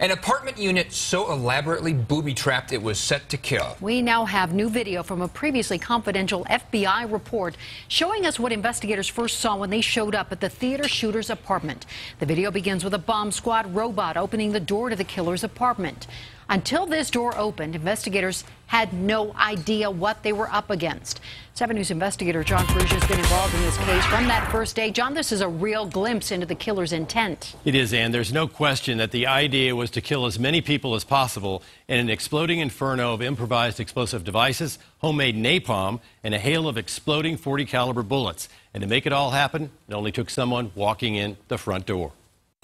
An apartment unit so elaborately booby-trapped it was set to kill. We now have new video from a previously confidential FBI report showing us what investigators first saw when they showed up at the theater shooter's apartment. The video begins with a bomb squad robot opening the door to the killer's apartment. Until this door opened, investigators had no idea what they were up against. 7 News investigator John Ferrugia has been involved in this case from that first day. John, this is a real glimpse into the killer's intent. It is, Ann. There's no question that the idea was to kill as many people as possible in an exploding inferno of improvised explosive devices, homemade napalm, and a hail of exploding .40 caliber bullets. And to make it all happen, it only took someone walking in the front door.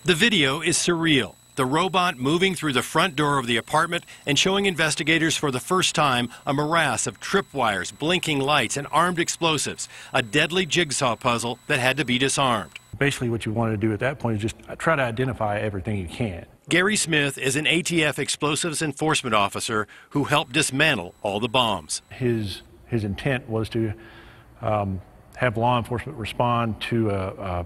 The video is surreal. The robot moving through the front door of the apartment and showing investigators for the first time a morass of tripwires, blinking lights, and armed explosives, a deadly jigsaw puzzle that had to be disarmed. Basically what you want to do at that point is just try to identify everything you can. Gary Smith is an ATF explosives enforcement officer who helped dismantle all the bombs. His intent was to have law enforcement respond to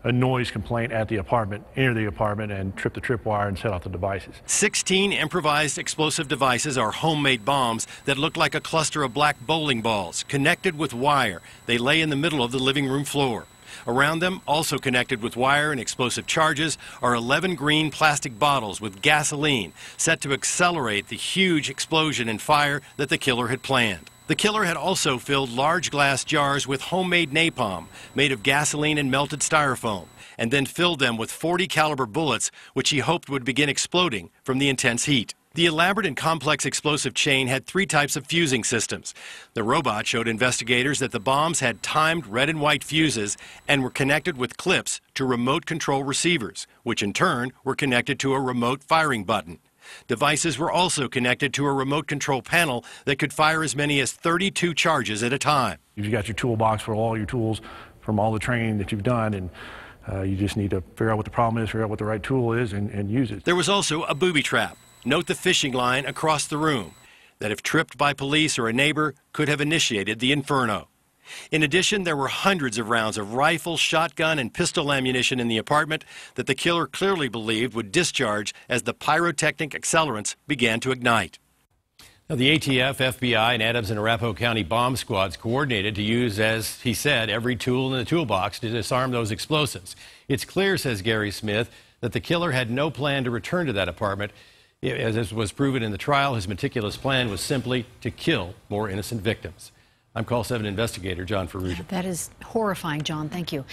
a noise complaint at the apartment, enter the apartment, and trip the tripwire and set off the devices. 16 improvised explosive devices are homemade bombs that look like a cluster of black bowling balls connected with wire. They lay in the middle of the living room floor. Around them, also connected with wire and explosive charges, are 11 green plastic bottles with gasoline set to accelerate the huge explosion and fire that the killer had planned. The killer had also filled large glass jars with homemade napalm made of gasoline and melted styrofoam, and then filled them with .40 caliber bullets, which he hoped would begin exploding from the intense heat. The elaborate and complex explosive chain had 3 types of fusing systems. The robot showed investigators that the bombs had timed red and white fuses and were connected with clips to remote control receivers, which in turn were connected to a remote firing button. Devices were also connected to a remote control panel that could fire as many as 32 charges at a time. You've got your toolbox for all your tools from all the training that you've done, and you just need to figure out what the problem is, figure out what the right tool is, and use it. There was also a booby trap. Note the fishing line across the room that, if tripped by police or a neighbor, could have initiated the inferno. In addition, there were hundreds of rounds of rifle, shotgun, and pistol ammunition in the apartment that the killer clearly believed would discharge as the pyrotechnic accelerants began to ignite. Now, the ATF, FBI, and Adams and Arapahoe County bomb squads coordinated to use, as he said, every tool in the toolbox to disarm those explosives. It's clear, says Gary Smith, that the killer had no plan to return to that apartment. As was proven in the trial, his meticulous plan was simply to kill more innocent victims. I'm Call 7 investigator John Ferrugia. That is horrifying, John. Thank you.